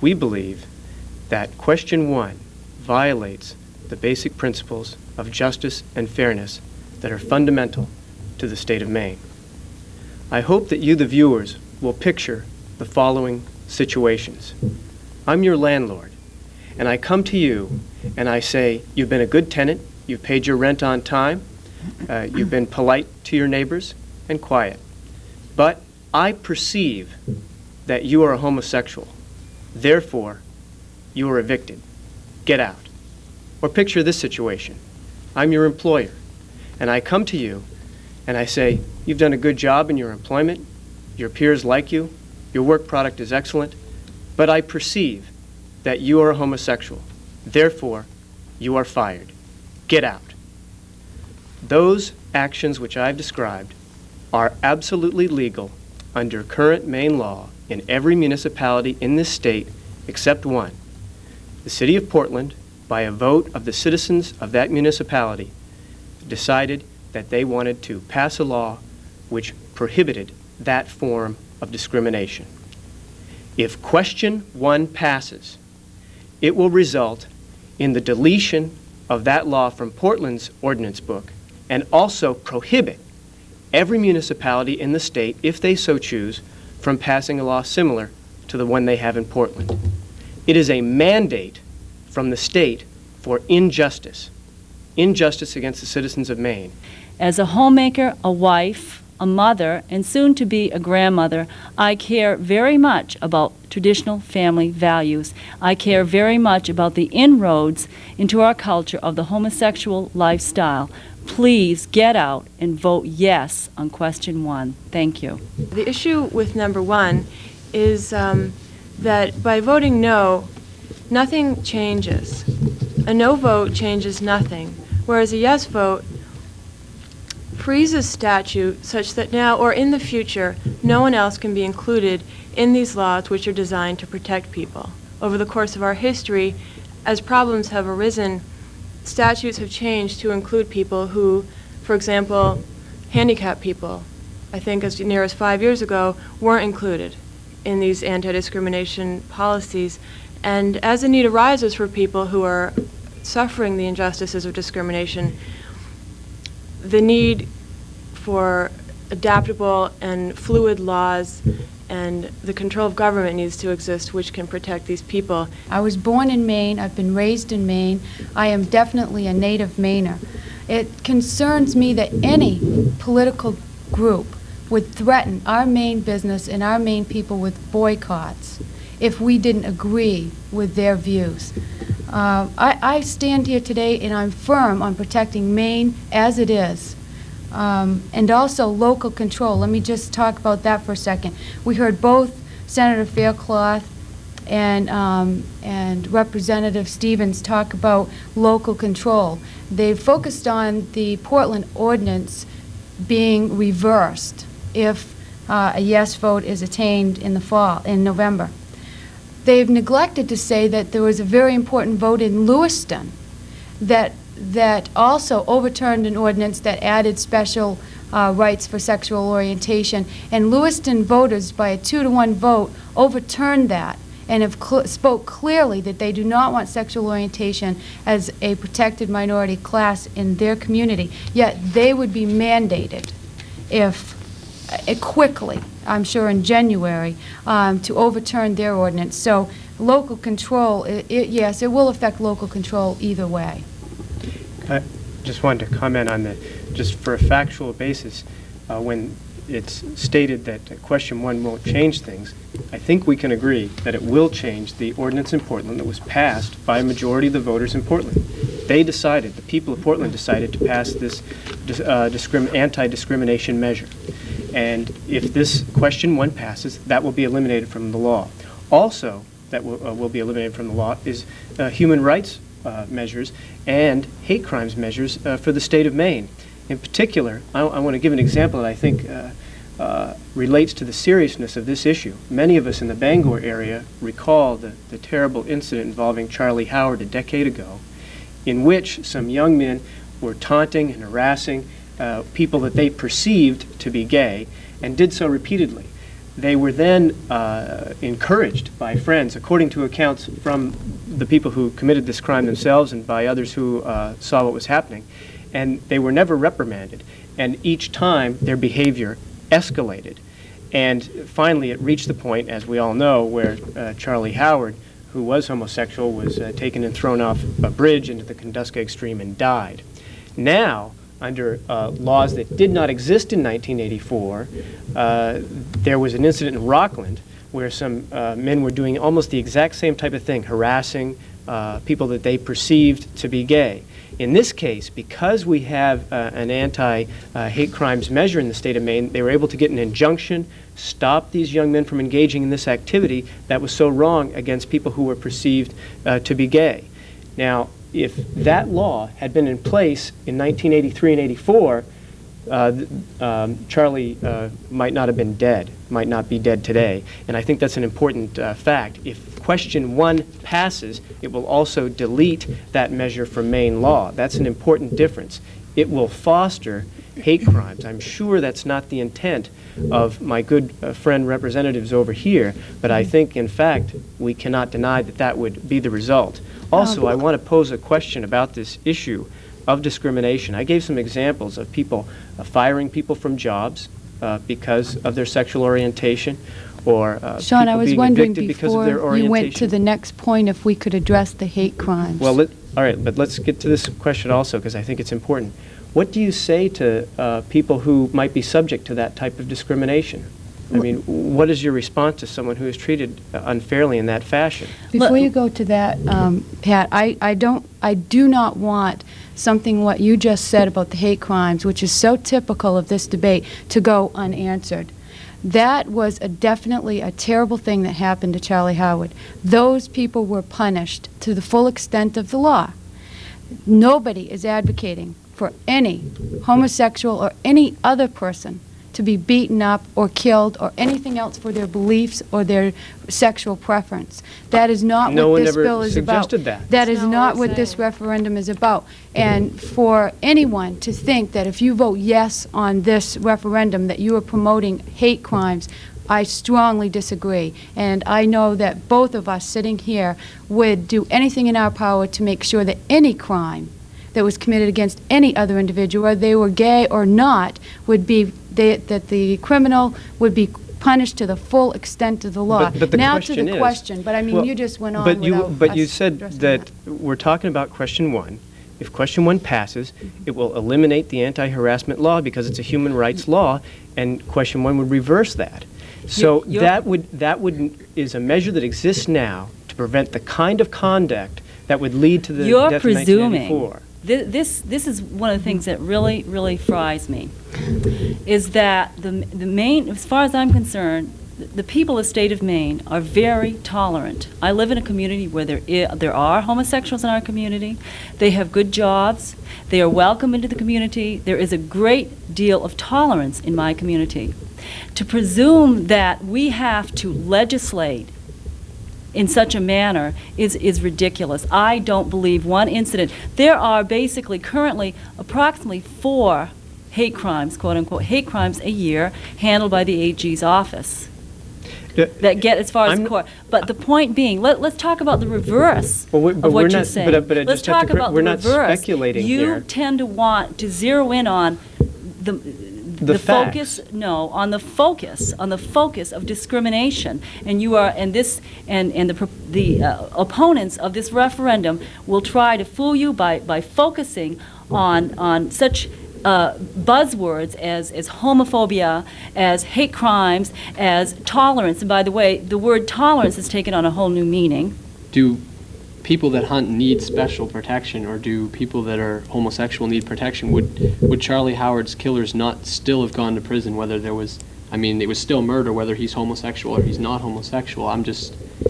We believe that question 1 violates the basic principles of justice and fairness that are fundamental to the state of Maine. I hope that you, the viewers, will picture the following situations. I'm your landlord, and I come to you and I say, you've been a good tenant, you've paid your rent on time, you've been polite to your neighbors and quiet, but I perceive that you are a homosexual. Therefore, you are evicted. Get out. Or picture this situation. I'm your employer, and I come to you and I say, you've done a good job in your employment, your peers like you, your work product is excellent, but I perceive that you are a homosexual. Therefore, you are fired. Get out. Those actions which I've described are absolutely legal under current Maine law in every municipality in this state except one. The City of Portland, by a vote of the citizens of that municipality, decided that they wanted to pass a law which prohibited that form of discrimination. If question 1 passes, it will result in the deletion of that law from Portland's ordinance book and also prohibit every municipality in the state, if they so choose, from passing a law similar to the one they have in Portland. It is a mandate from the state for injustice against the citizens of Maine. As a homemaker, a wife, a mother, and soon to be a grandmother, I care very much about traditional family values. I care very much about the inroads into our culture of the homosexual lifestyle. Please get out and vote yes on question 1. Thank you. The issue with number 1 is that by voting no, nothing changes. A no vote changes nothing, whereas a yes vote freezes statute such that now or in the future, no one else can be included in these laws which are designed to protect people. Over the course of our history, as problems have arisen, statutes have changed to include people who, for example, handicapped people, I think as near as 5 years ago, weren't included in these anti-discrimination policies. And as a need arises for people who are suffering the injustices of discrimination, the need for adaptable and fluid laws and the control of government needs to exist which can protect these people. I was born in Maine. I've been raised in Maine. I am definitely a native Mainer. It concerns me that any political group would threaten our Maine business and our Maine people with boycotts if we didn't agree with their views. I stand here today and I'm firm on protecting Maine as it is. And also local control. Let me just talk about that for a second. We heard both Senator Faircloth and Representative Stevens talk about local control. They focused on the Portland ordinance being reversed if a yes vote is attained in the fall, in November. They've neglected to say that there was a very important vote in Lewiston that also overturned an ordinance that added special rights for sexual orientation. And Lewiston voters, by a 2-to-1 vote, overturned that and have spoke clearly that they do not want sexual orientation as a protected minority class in their community. Yet they would be mandated if quickly, I'm sure in January, to overturn their ordinance. So local control, yes, it will affect local control either way. I just wanted to comment on that, just for a factual basis, when it's stated that question 1 won't change things, I think we can agree that it will change the ordinance in Portland that was passed by a majority of the voters in Portland. They decided, the people of Portland decided to pass this anti-discrimination measure. And if this question 1 passes, that will be eliminated from the law. Also, that will be eliminated from the law is human rights measures and hate crimes measures for the state of Maine. In particular, I want to give an example that I think relates to the seriousness of this issue. Many of us in the Bangor area recall the terrible incident involving Charlie Howard a decade ago, in which some young men were taunting and harassing people that they perceived to be gay, and did so repeatedly. they were then encouraged by friends, according to accounts from the people who committed this crime themselves and by others who saw what was happening. And they were never reprimanded. And each time their behavior escalated. And finally it reached the point, as we all know, where Charlie Howard, who was homosexual, was taken and thrown off a bridge into the Kenduskeag Stream and died. Now, under laws that did not exist in 1984, there was an incident in Rockland where some men were doing almost the exact same type of thing, harassing people that they perceived to be gay. In this case, because we have an anti-hate crimes measure in the state of Maine, they were able to get an injunction, stop these young men from engaging in this activity that was so wrong against people who were perceived to be gay. Now, if that law had been in place in 1983 and 84, Charlie might not have been dead, might not be dead today. And I think that's an important fact. If question 1 passes, it will also delete that measure from Maine law. That's an important difference. It will foster hate crimes. I'm sure that's not the intent of my good friend representatives over here, but I think, in fact, we cannot deny that that would be the result. Also, I want to pose a question about this issue of discrimination. I gave some examples of people firing people from jobs because of their sexual orientation, or Sean, people I was being wondering evicted because of their before orientation. you went to the next point if we could address the hate crimes. Well, all right, but let's get to this question also, because I think it's important. What do you say to people who might be subject to that type of discrimination? I mean, what is your response to someone who is treated unfairly in that fashion? Before you go to that, Pat, I do not want something what you just said about the hate crimes, which is so typical of this debate, to go unanswered. That was definitely a terrible thing that happened to Charlie Howard. Those people were punished to the full extent of the law. Nobody is advocating for any homosexual or any other person to be beaten up or killed or anything else for their beliefs or their sexual preference. That is not what this bill is about. That is not what this referendum is about. And for anyone to think that if you vote yes on this referendum that you are promoting hate crimes, I strongly disagree. And I know that both of us sitting here would do anything in our power to make sure that any crime that was committed against any other individual, whether they were gay or not, would be that the criminal would be punished to the full extent of the law. But the now question to the is, question, but I mean, well, you just went on but without you us said addressing that we're talking about question 1. If question 1 passes, it will eliminate the anti-harassment law because it's a human rights law, and question 1 would reverse that. So that is a measure that exists now to prevent the kind of conduct that would lead to the death of 1984. This is one of the things that really, really fries me, is that the Maine, as far as I'm concerned, the people of the state of Maine are very tolerant. I live in a community where there are homosexuals in our community. They have good jobs. They are welcome into the community. There is a great deal of tolerance in my community. To presume that we have to legislate in such a manner is ridiculous. I don't believe one incident. There are basically currently approximately 4 hate crimes, quote-unquote, hate crimes a year handled by the AG's office that get as far as the court. But the point being, let's talk about the reverse of what you're saying. Let's talk about the reverse. We're not speculating here. You tend to want to zero in on the focus, no, on the focus of discrimination, and you are, and the opponents of this referendum will try to fool you by focusing on such buzzwords as homophobia, as hate crimes, as tolerance. And by the way, the word tolerance has taken on a whole new meaning. Do people that hunt need special protection, or do people that are homosexual need protection? Would Charlie Howard's killers not still have gone to prison whether there was, I mean, it was still murder whether he's homosexual or he's not homosexual?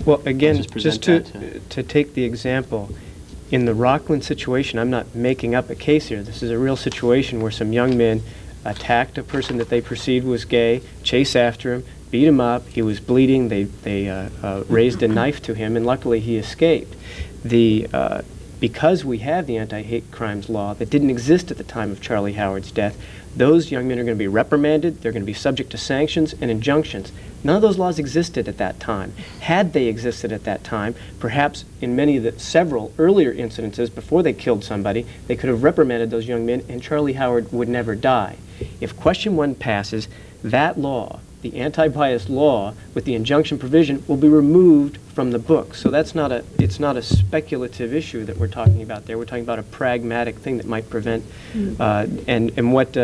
Well, again, just to take the example, in the Rockland situation, I'm not making up a case here. This is a real situation where some young men attacked a person that they perceived was gay, chased after him, beat him up. He was bleeding. They raised a knife to him, and luckily he escaped. The because we have the anti-hate crimes law that didn't exist at the time of Charlie Howard's death, those young men are going to be reprimanded, they're going to be subject to sanctions and injunctions. None of those laws existed at that time. Had they existed at that time, perhaps in many of the several earlier incidences before they killed somebody, they could have reprimanded those young men and Charlie Howard would never die. If question 1 passes, that law, the anti-bias law with the injunction provision, will be removed from the book. So it's not a speculative issue that we're talking about there. We're talking about a pragmatic thing that might prevent, and what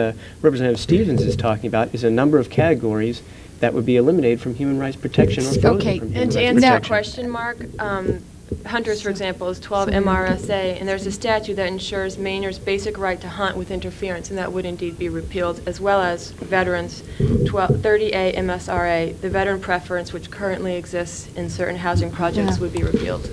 Representative Stevens is talking about is a number of categories that would be eliminated from human rights protection or frozen Okay, from And human to rights answer that protection. question, Mark, hunters, for example, is 12 MRSA, and there's a statute that ensures Mainers' basic right to hunt with interference, and that would indeed be repealed, as well as veterans, 30A MSRA, the veteran preference, which currently exists in certain housing projects, Yeah. would be repealed.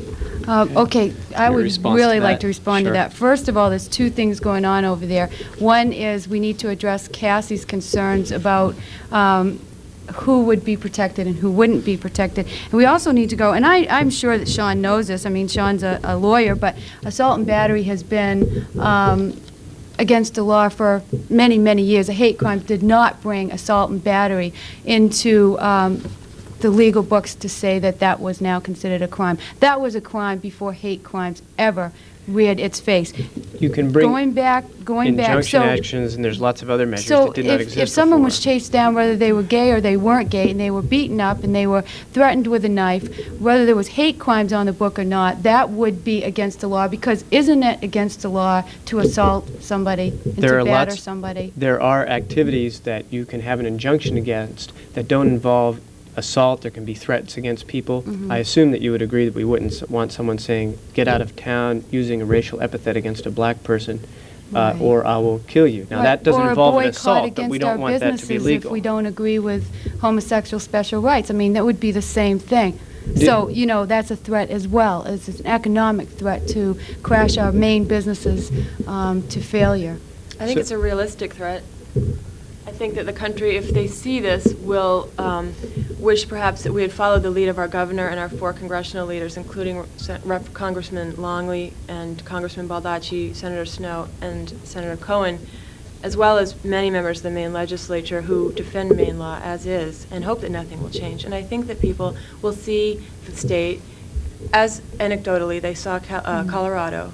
Okay, I Your would response really to like that? to respond to Sure. that. First of all, there's 2 things going on over there. One is we need to address Cassie's concerns about who would be protected and who wouldn't be protected. And we also need to go, and I'm sure that Sean knows this, I mean, Sean's a lawyer, but assault and battery has been against the law for many, many years. A hate crime did not bring assault and battery into the legal books to say that that was now considered a crime. That was a crime before hate crimes ever reared its face. You can bring Going back, injunction so actions, and there's lots of other measures so that did not exist if someone before. was chased down, whether they were gay or they weren't gay, and they were beaten up and they were threatened with a knife, whether there was hate crimes on the book or not, that would be against the law, because isn't it against the law to assault somebody and There to are batter lots- somebody? There are activities that you can have an injunction against that don't involve assault. There can be threats against people. I assume that you would agree that we wouldn't want someone saying, get out of town, using a racial epithet against a black person, Right. or I will kill you. Now, that doesn't involve an assault, but we don't want that to be Or a boycott against our businesses if legal. we don't agree with homosexual special rights. I mean, that would be the same thing. So, you know, that's a threat as well. It's an economic threat to crash our main businesses to failure. I think So- it's a realistic threat. I think that the country, if they see this, will wish perhaps that we had followed the lead of our governor and our 4 congressional leaders, including Congressman Longley and Congressman Baldacci, Senator Snowe, and Senator Cohen, as well as many members of the Maine legislature who defend Maine law as is and hope that nothing will change. And I think that people will see the state, as anecdotally they saw Colorado,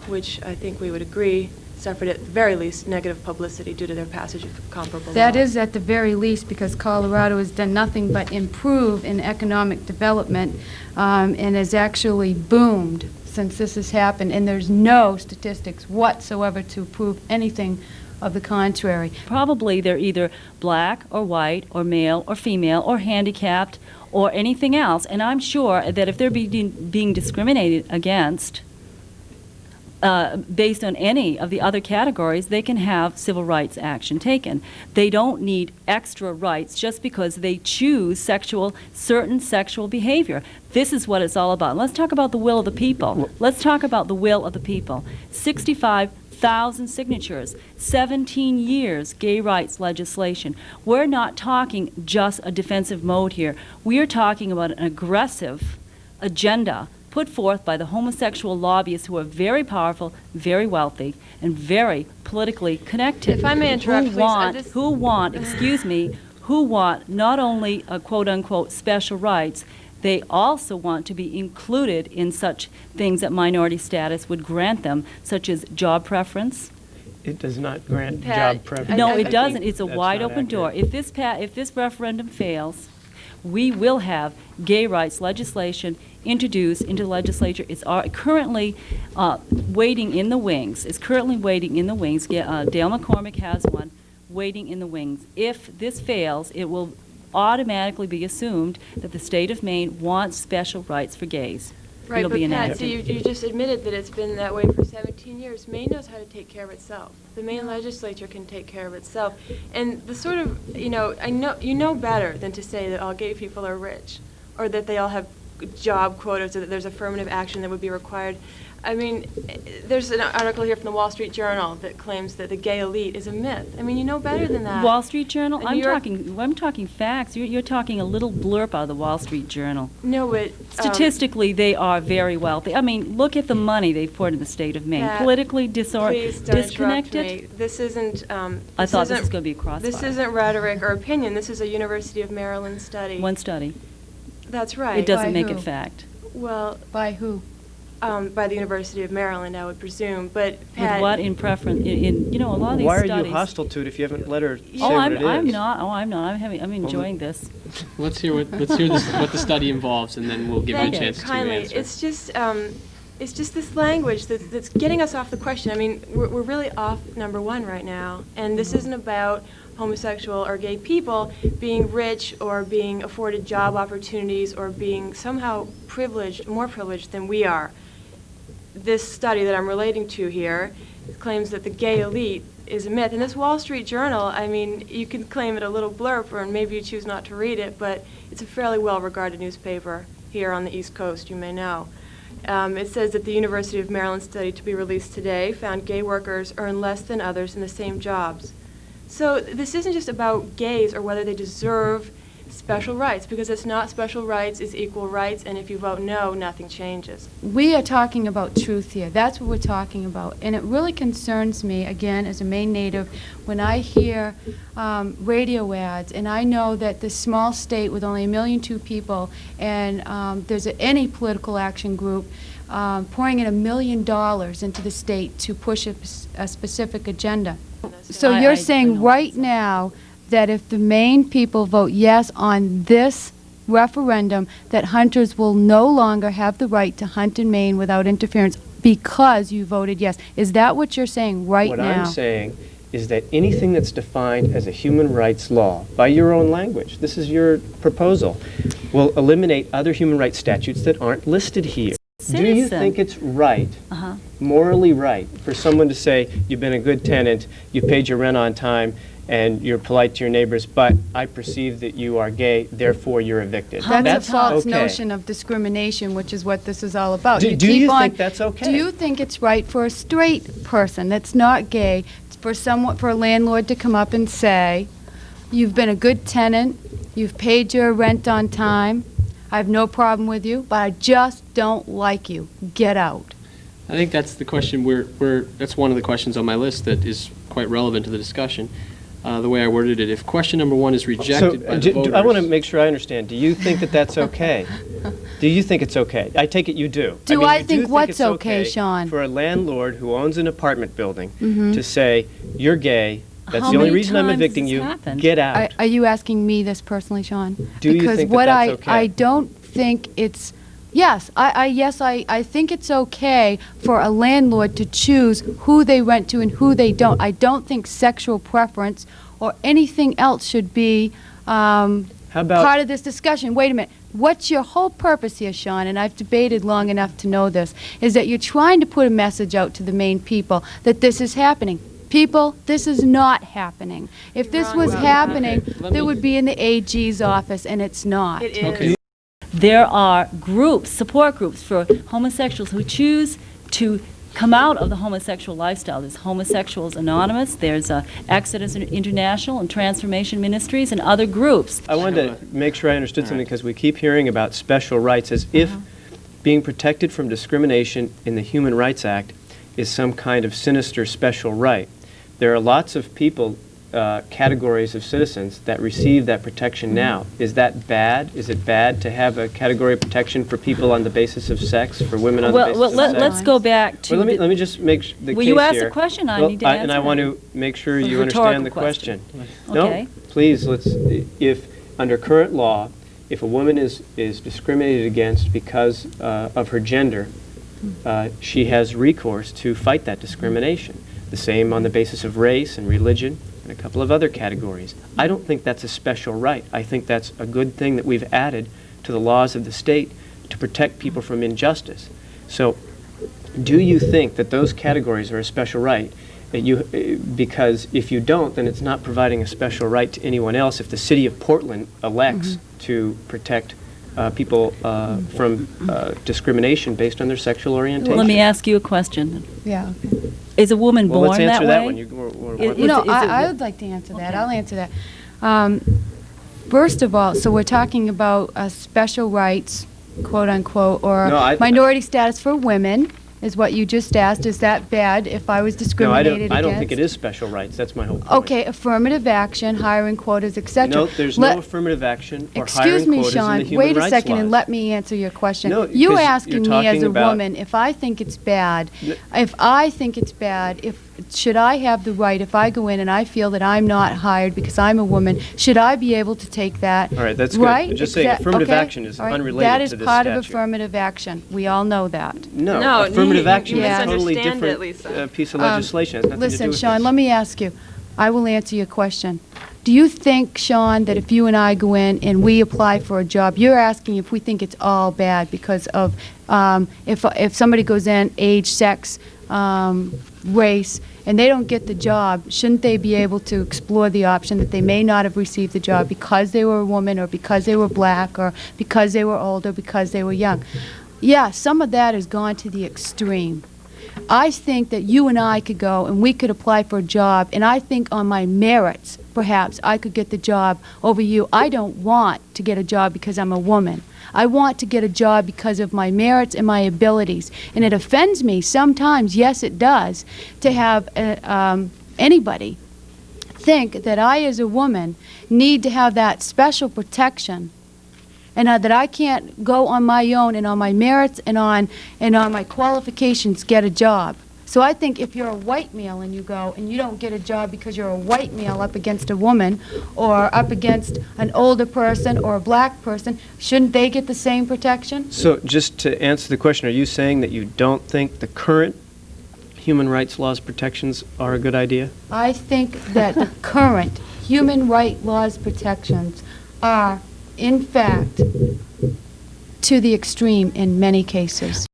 which I think we would agree suffered at the very least negative publicity due to their passage of comparable That laws. is at the very least, because Colorado has done nothing but improve in economic development and has actually boomed since this has happened, and there's no statistics whatsoever to prove anything of the contrary. Probably they're either black or white or male or female or handicapped or anything else. And I'm sure that if they're being discriminated against based on any of the other categories, they can have civil rights action taken. They don't need extra rights just because they choose certain sexual behavior. This is what it's all about. Let's talk about the will of the people. Let's talk about the will of the people. 65,000 signatures, 17 years gay rights legislation. We're not talking just a defensive mode here. We are talking about an aggressive agenda put forth by the homosexual lobbyists who are very powerful, very wealthy, and very politically connected. If I may interrupt, please, Who want not only a quote-unquote special rights, they also want to be included in such things that minority status would grant them, such as job preference. It does not grant Pat, job preference. No, I it think doesn't. It's a that's wide not open door. accurate. If this referendum fails, we will have gay rights legislation introduced into the legislature. It's currently waiting in the wings. Dale McCormick has one waiting in the wings. If this fails, it will automatically be assumed that the state of Maine wants special rights for gays. Right, It'll but be Pat, enacted. so you just admitted that it's been that way for 17 years. Maine knows how to take care of itself. The Maine legislature can take care of itself. And the sort of, you know better than to say that all gay people are rich or that they all have job quotas, or that there's affirmative action that would be required. I mean, there's an article here from the Wall Street Journal that claims that the gay elite is a myth. I mean, you know better than that. Wall Street Journal? The I'm New York- talking facts. You're talking a little blurb out of the Wall Street Journal. No, but Statistically, they are very wealthy. I mean, look at the money they've poured in the state of Maine. Pat, Politically please don't interrupt disconnected. me. This isn't. I thought this was going to be a crossfire. This isn't rhetoric or opinion. This is a University of Maryland study. One study. That's right. It doesn't By make who? it fact. Well, By who? by the University of Maryland, I would presume. But Pat, With what in preference? In a lot of these Why are studies. you hostile to it if you haven't let her say Oh, what it is? I'm not. Oh, I'm not. I'm enjoying this. Let's hear what the study involves, and then we'll give you a thank you chance to kindly. answer. It's just this language that's getting us off the question. I mean, we're really off number one right now, and this isn't about homosexual or gay people being rich or being afforded job opportunities or being somehow privileged, more privileged than we are. This study that I'm relating to here claims that the gay elite is a myth. And this Wall Street Journal, I mean, you can claim it a little blurb, or maybe you choose not to read it, but it's a fairly well-regarded newspaper here on the East Coast, you may know. It says that the University of Maryland study to be released today found gay workers earn less than others in the same jobs. So this isn't just about gays or whether they deserve special rights, because it's not special rights, it's equal rights, and if you vote no, nothing changes. We are talking about truth here. That's what we're talking about. And it really concerns me, again, as a Maine native, when I hear radio ads, and I know that this small state with only 1.2 million people, and there's any political action group pouring in $1 million into the state to push a specific agenda. So I you're know saying what right you're saying. now that if the Maine people vote yes on this referendum, that hunters will no longer have the right to hunt in Maine without interference because you voted yes. Is that what you're saying right What now? I'm saying is that anything that's defined as a human rights law by your own language, this is your proposal, will eliminate other human rights statutes that aren't listed here. Do you Citizen. think it's right, Uh-huh. morally right, for someone to say, you've been a good tenant, you paid your rent on time, and you're polite to your neighbors, but I perceive that you are gay, therefore you're evicted? That's a false okay. notion of discrimination, which is what this is all about. Do keep you on- think that's okay? Do you think it's right for a straight person that's not gay, for a landlord to come up and say, you've been a good tenant, you've paid your rent on time, I have no problem with you, but I just don't like you. Get out. I think that's the question that's one of the questions on my list that is quite relevant to the discussion. The way I worded it, if question number one is rejected by the voters. I want to make sure I understand. Do you think that that's okay? Do you think it's okay? I take it you do. Do mean, I you think do what's it's okay, Sean? For a landlord who owns an apartment building Mhm. to say, you're gay, that's How the only many reason I'm times evicting has you, this happened? get out. Are you asking me this personally, Sean? Do you because think that what that's I, okay? I don't think it's, yes, I think it's okay for a landlord to choose who they rent to and who they don't. I don't think sexual preference or anything else should be How about, part of this discussion. Wait a minute. What's your whole purpose here, Sean, and I've debated long enough to know this, is that you're trying to put a message out to the Maine people that this is happening. People, this is not happening. If this Wrong was about happening, that. Let it me- would be in the AG's office, and it's not. It is. Okay. There are groups, support groups for homosexuals who choose to come out of the homosexual lifestyle. There's Homosexuals Anonymous, there's Exodus International and Transformation Ministries and other groups. I wanted to make sure I understood something because we keep hearing about special rights as if being protected from discrimination in the Human Rights Act is some kind of sinister special right. There are lots of people, categories of citizens that receive that protection now. Is that bad? Is it bad to have a category of protection for people on the basis of sex, for women on the basis of sex? Let's go back to Well, the- let me just make the Well, case you asked here. a question, I Well, need to answer and I want it. to make sure It's a you understand the rhetorical question. No, Okay. please, if, under current law, if a woman is discriminated against because of her gender, she has recourse to fight that discrimination. The same on the basis of race and religion and a couple of other categories. I don't think that's a special right. I think that's a good thing that we've added to the laws of the state to protect people from injustice. So, do you think that those categories are a special right? Because if you don't, then it's not providing a special right to anyone else if the city of Portland elects to protect people from discrimination based on their sexual orientation. Let me ask you a question. Yeah. Is a woman Well, born let's answer that that way? one. I would like to answer that. Okay. I'll answer that. First of all, so we're talking about special rights, quote unquote, or No, minority status for women, is what you just asked. Is that bad if I was No, discriminated against? I don't think it is special rights. That's my whole point. Okay, affirmative action, hiring quotas, etc. No, there's no affirmative action or Excuse hiring me, quotas in the Sean, human wait a rights second and laws. let me answer your question. No, You because asking you're me as talking a about- woman if I think it's bad, N- if I think it's bad, should I have the right, if I go in and I feel that I'm not hired because I'm a woman, should I be able to take that? All right, that's good. Right? I'm just saying affirmative okay? action is All right, unrelated that is to this part of statute. affirmative action. We all know that. No, No, affirmative you action is a misunderstand totally it, different Lisa. piece of legislation. It has nothing to do Listen, with Sean, this. let me ask you. I will answer your question. Do you think, Sean, that if you and I go in and we apply for a job, you're asking if we think it's all bad because of if somebody goes in, age, sex, race, and they don't get the job, shouldn't they be able to explore the option that they may not have received the job because they were a woman or because they were black or because they were older, because they were young? Yeah, some of that has gone to the extreme. I think that you and I could go and we could apply for a job, and I think on my merits, perhaps, I could get the job over you. I don't want to get a job because I'm a woman. I want to get a job because of my merits and my abilities. And it offends me sometimes, yes it does, to have anybody think that I as a woman need to have that special protection and that I can't go on my own and on my merits and on my qualifications get a job. So I think if you're a white male and you go and you don't get a job because you're a white male up against a woman or up against an older person or a black person, shouldn't they get the same protection? So just to answer the question, are you saying that you don't think the current human rights laws protections are a good idea? I think that the current human rights laws protections are, in fact, to the extreme in many cases.